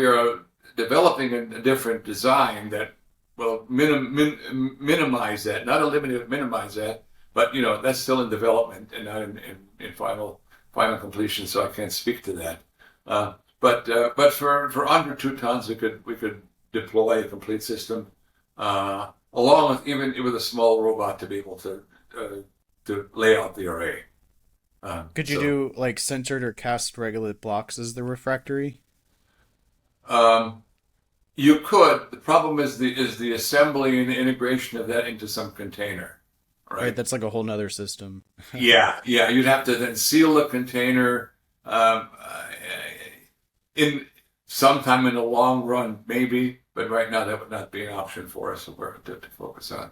are developing a different design that will minimize that, not eliminate, minimize that. But that's still in development and not in final completion, so I can't speak to that. But for under 2 tons, we could deploy a complete system, along with even with a small robot to be able to lay out the array. Could you do like sintered or cast regolith blocks as the refractory? You could. The problem is the assembly and the integration of that into some container. Right, that's like a whole nother system. Yeah. You'd have to then seal the container. In sometime in the long run, maybe, but right now that would not be an option for us to focus on.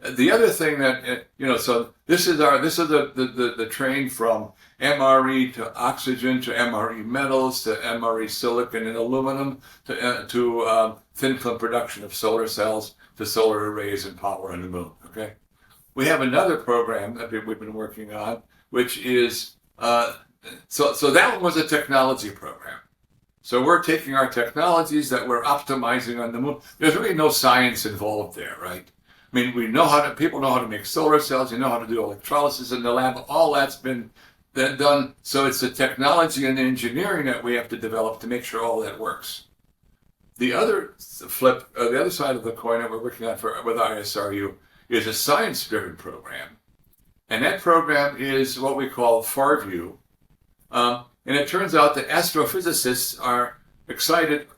The other thing that so this is the train from MRE to oxygen to MRE metals to MRE silicon and aluminum to thin film production of solar cells to solar arrays and power on the moon. Okay. We have another program that we've been working on, which is, so that one was a technology program. So we're taking our technologies that we're optimizing on the moon. There's really no science involved there, right? I mean, people know how to make solar cells, you know how to do electrolysis in the lab, all that's been done. So it's the technology and the engineering that we have to develop to make sure all that works. The other the other side of the coin that we're working on with ISRU is a science-driven program. And that program is what we call FARView. And it turns out that astrophysicists are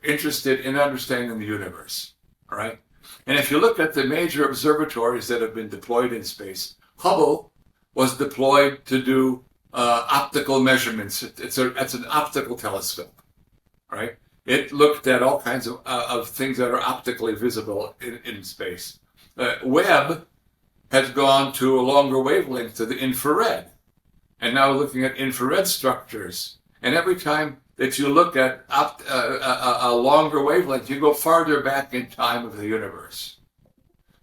interested in understanding the universe. All right? And if you look at the major observatories that have been deployed in space, Hubble was deployed to do optical measurements. It's an optical telescope. Right? It looked at all kinds of things that are optically visible in space. Webb has gone to a longer wavelength, to the infrared, and now looking at infrared structures. And every time that you look at a longer wavelength, you go farther back in time of the universe.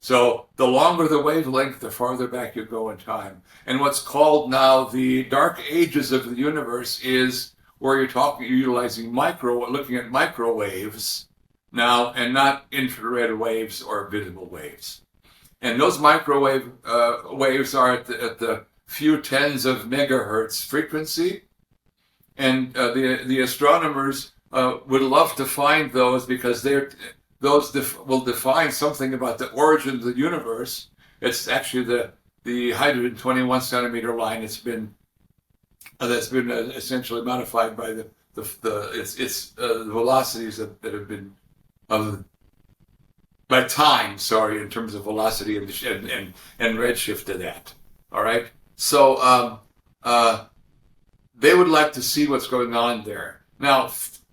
So the longer the wavelength, the farther back you go in time. And what's called now the dark ages of the universe is where you're utilizing looking at microwaves now, and not infrared waves or visible waves. And those microwave waves are at the few tens of megahertz frequency. And the astronomers would love to find those because those will define something about the origin of the universe. It's actually the 121 centimeter line that's been essentially modified by the velocities that have been by time, in terms of velocity and redshift of that. All right. So they would like to see what's going on there. Now,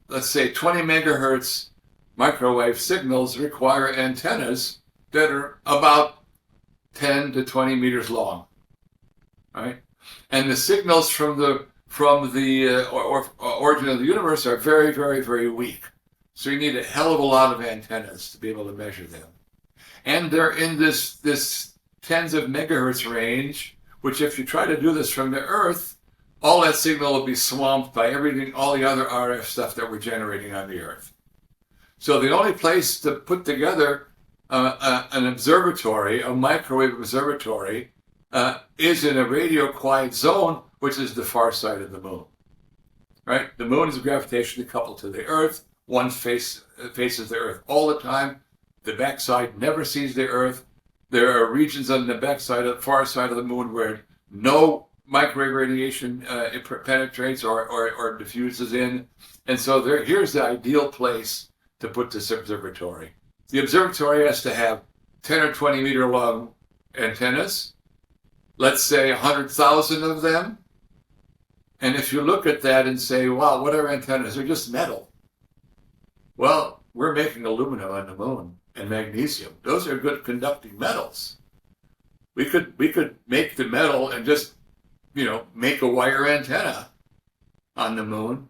let's say 20 megahertz microwave signals require antennas that are about 10 to 20 meters long, right? And the signals from the origin of the universe are very, very, very weak. So you need a hell of a lot of antennas to be able to measure them. And they're in this tens of megahertz range, which if you try to do this from the Earth, all that signal will be swamped by everything, all the other RF stuff that we're generating on the Earth. So the only place to put together an observatory, a microwave observatory, is in a radio quiet zone, which is the far side of the moon. Right? The moon is gravitationally coupled to the Earth. One faces the Earth all the time. The backside never sees the Earth. There are regions on the backside, of the far side of the moon, where no microwave radiation penetrates or diffuses in. And so here's the ideal place to put this observatory. The observatory has to have 10 or 20 meter long antennas, let's say 100,000 of them. And if you look at that and say, wow, what are antennas? They're just metal. Well, we're making aluminum on the moon and magnesium. Those are good conducting metals. We could make the metal and just, make a wire antenna on the moon,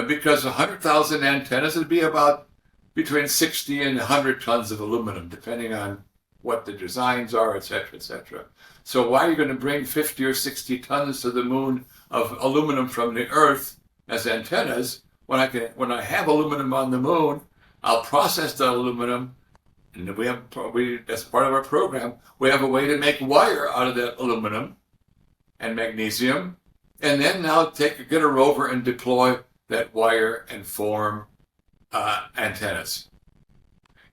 because 100,000 antennas would be about between 60 and 100 tons of aluminum, depending on what the designs are, et cetera, et cetera. So why are you going to bring 50 or 60 tons to the moon of aluminum from the Earth as antennas when I have aluminum on the moon? I'll process the aluminum, and as part of our program, we have a way to make wire out of that aluminum and magnesium, and then now get a rover and deploy that wire and form antennas.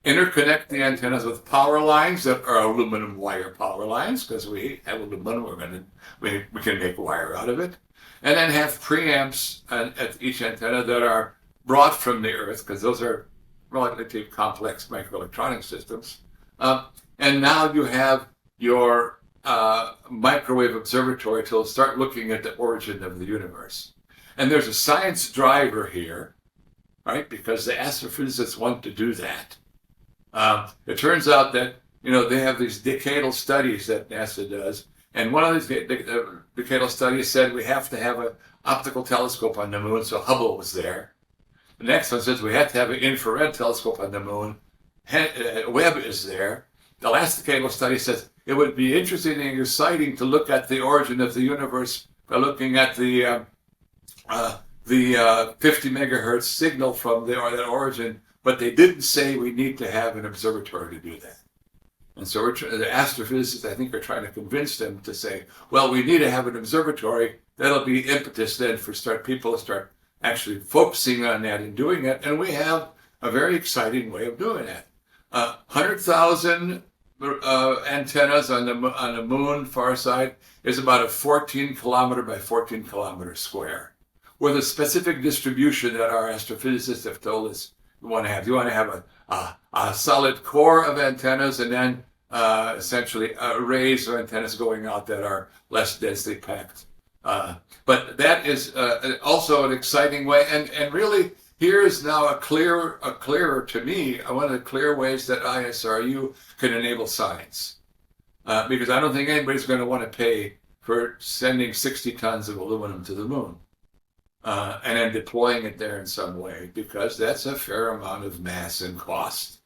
Interconnect the antennas with power lines that are aluminum wire power lines, because we have aluminum, we can make wire out of it. And then have preamps at each antenna that are brought from the Earth, because those are relatively complex microelectronic systems. And now you have your microwave observatory to start looking at the origin of the universe. And there's a science driver here, right? Because the astrophysicists want to do that. It turns out that, they have these decadal studies that NASA does. And one of these decadal studies said we have to have an optical telescope on the moon, so Hubble was there. The next one says we have to have an infrared telescope on the moon. Webb is there. The last decadal study says it would be interesting and exciting to look at the origin of the universe by looking at the 50 megahertz signal from that origin, but they didn't say we need to have an observatory to do that. And so the astrophysicists, I think, are trying to convince them to say, well, we need to have an observatory. That'll be impetus then for people to start actually focusing on that and doing it. And we have a very exciting way of doing that. 100,000 antennas on the moon far side is about a 14 kilometer by 14 kilometer square, with a specific distribution that our astrophysicists have told us you want to have. You want to have a solid core of antennas, and then essentially arrays of antennas going out that are less densely packed. But that is also an exciting way, and really here is now a clearer to me, one of the clear ways that ISRU can enable science. Because I don't think anybody's going to want to pay for sending 60 tons of aluminum to the moon. And then deploying it there in some way, because that's a fair amount of mass and cost.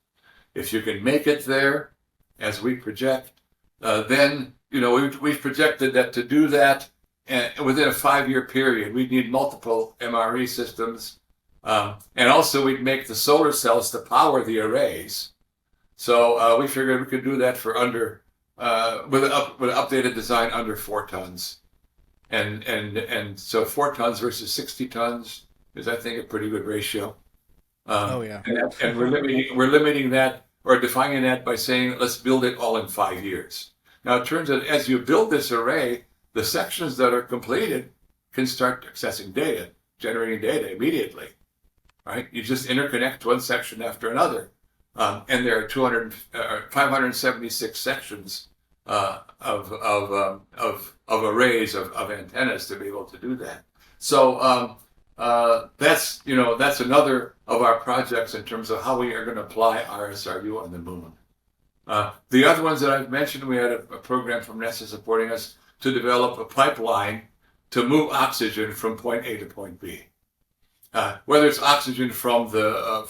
If you can make it there, as we project, then, we've projected that to do that, and within a 5-year period, we'd need multiple MRE systems, and also we'd make the solar cells to power the arrays. So we figured we could do that for with an updated design under 4 tons. And so 4 tons versus 60 tons is, I think, a pretty good ratio. Yeah. And we're limiting that, or defining that, by saying let's build it all in 5 years. Now it turns out as you build this array, the sections that are completed can start accessing data, generating data immediately. Right? You just interconnect one section after another, and there are 576 sections of arrays of antennas to be able to do that. So that's another of our projects in terms of how we are going to apply ISRU on the moon. The other ones that I've mentioned, we had a program from NASA supporting us to develop a pipeline to move oxygen from point A to point B. Whether it's oxygen from the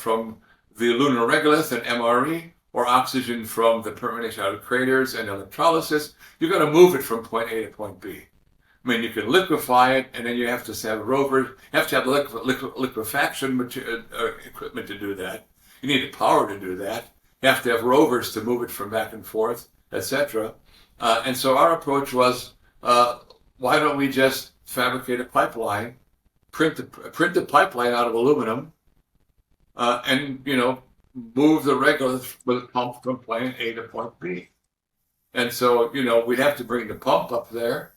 lunar regolith and MRE, or oxygen from the permanent outer craters and electrolysis, you've got to move it from point A to point B. I mean, you can liquefy it, and then you have to have rovers. You have to have liquefaction equipment to do that. You need the power to do that. You have to have rovers to move it from back and forth, etc. And so our approach was, why don't we just fabricate a pipeline, print the pipeline out of aluminum, and move the regolith with a pump from point A to point B. And so we'd have to bring the pump up there.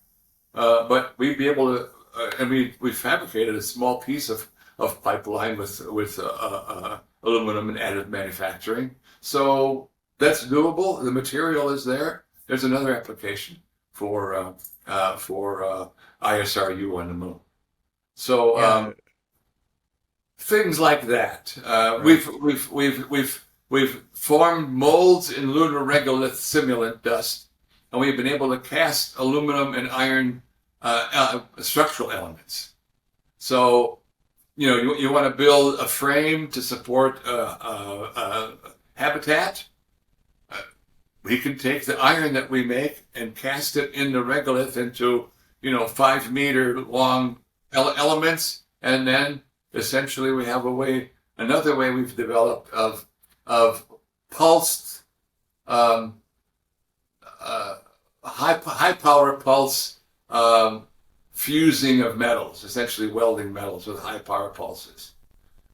But we'd be able to, and we fabricated a small piece of pipeline with aluminum and additive manufacturing. So that's doable. The material is there. There's another application for ISRU on the moon. So things like that. Right. We've formed molds in lunar regolith simulant dust, and we've been able to cast aluminum and iron structural elements. So, you want to build a frame to support habitat. We can take the iron that we make and cast it in the regolith into 5 meter long elements, and then essentially we have another way we've developed of pulsed high power pulse fusing of metals, essentially welding metals with high power pulses.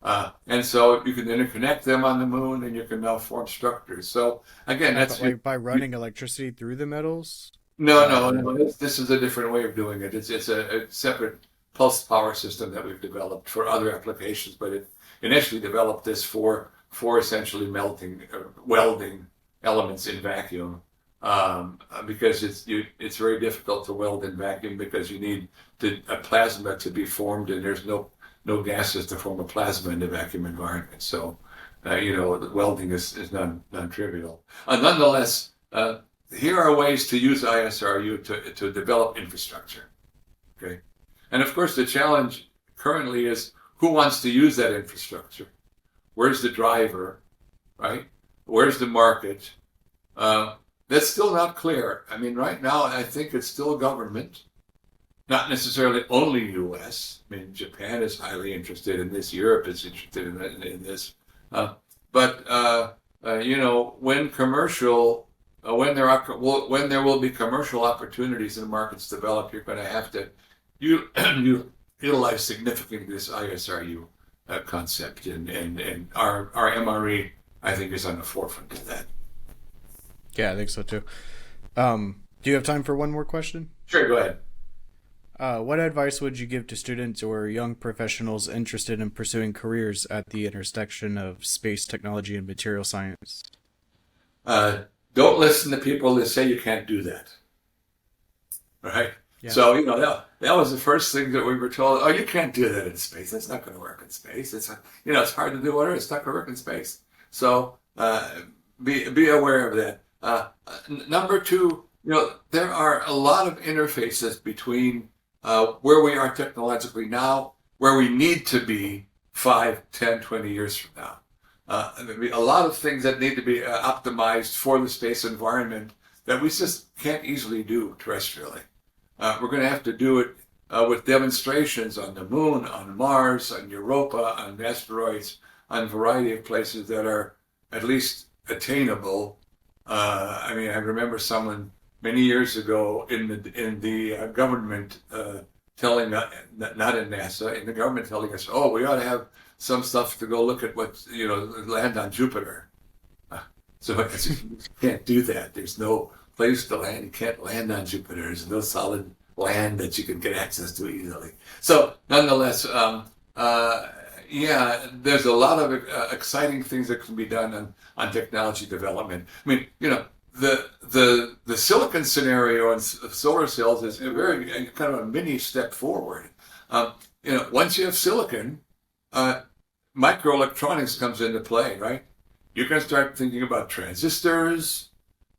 And so you can interconnect them on the moon, and you can now form structures. So again, that's like by running electricity through the metals. No. This is a different way of doing it. It's a separate pulse power system that we've developed for other applications, but it initially developed this for essentially welding elements in vacuum. Because it's very difficult to weld in vacuum, because you need a plasma to be formed, and there's no gases to form a plasma in the vacuum environment. So, welding is non-trivial. Nonetheless, here are ways to use ISRU to develop infrastructure. Okay, and of course the challenge currently is who wants to use that infrastructure? Where's the driver, right? Where's the market? That's still not clear. I mean, right now, I think it's still government, not necessarily only U.S. I mean, Japan is highly interested in this. Europe is interested in this. But when there will be commercial opportunities and markets develop, you're going to have to utilize significantly this ISRU concept, and our MRE, I think, is on the forefront of that. Yeah, I think so too. Do you have time for one more question? Sure, go ahead. What advice would you give to students or young professionals interested in pursuing careers at the intersection of space technology and material science? Don't listen to people that say you can't do that. Right? Yeah. So, that was the first thing that we were told. Oh, you can't do that in space. That's not going to work in space. It's hard to do whatever. It's not going to work in space. So, be aware of that. Number two, there are a lot of interfaces between where we are technologically now, where we need to be 5, 10, 20 years from now. A lot of things that need to be optimized for the space environment that we just can't easily do terrestrially. We're going to have to do it with demonstrations on the moon, on Mars, on Europa, on asteroids, on a variety of places that are at least attainable. I remember someone many years ago in the government telling, not in NASA, in the government telling us, oh, we ought to have some stuff to go look at land on Jupiter. So you can't do that. There's no place to land. You can't land on Jupiter. There's no solid land that you can get access to easily. So nonetheless, there's a lot of exciting things that can be done on technology development. I mean, the silicon scenario on solar cells is a very kind of a mini step forward. once you have silicon, uh, microelectronics comes into play, right? You can start thinking about transistors.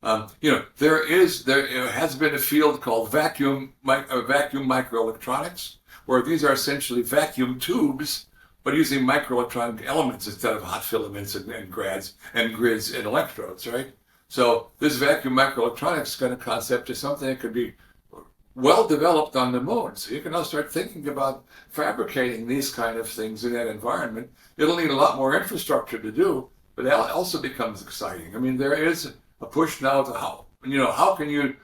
There has been a field called vacuum microelectronics, where these are essentially vacuum tubes, but using microelectronic elements instead of hot filaments and grids and electrodes, right? So this vacuum microelectronics kind of concept is something that could be well developed on the moon. So you can now start thinking about fabricating these kind of things in that environment. It'll need a lot more infrastructure to do, but that also becomes exciting. I mean, there is a push now to how can you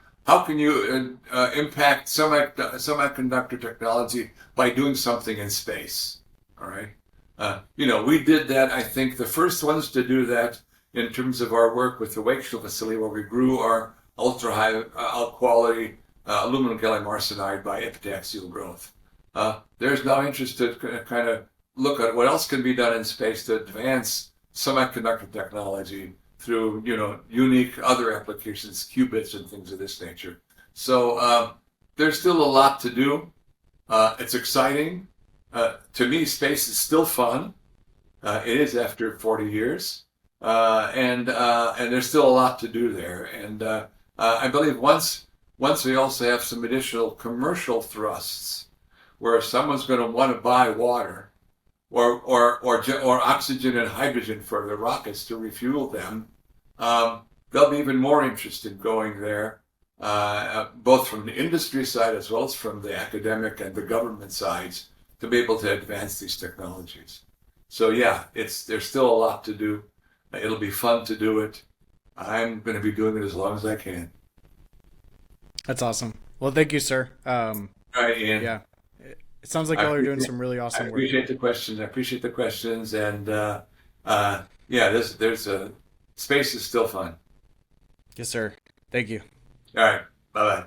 impact semiconductor technology by doing something in space. All right. We did that. I think the first ones to do that in terms of our work with the Wakeshell facility, where we grew our ultra high quality aluminum gallium arsenide by epitaxial growth. There's now interest to kind of look at what else can be done in space to advance semiconductor technology through, unique other applications, qubits and things of this nature. So there's still a lot to do. It's exciting. To me, space is still fun. It is after 40 years. And there's still a lot to do there. And I believe once we also have some additional commercial thrusts, where someone's going to want to buy water or oxygen and hydrogen for the rockets to refuel them, they'll be even more interested going there, both from the industry side as well as from the academic and the government sides, to be able to advance these technologies. So yeah, there's still a lot to do. It'll be fun to do it. I'm going to be doing it as long as I can. That's awesome. Well, thank you, sir. All right, Ian. Yeah, it sounds like y'all are doing some really awesome work. I appreciate the questions. And yeah, there's a space is still fun. Yes, sir. Thank you. All right. Bye-bye.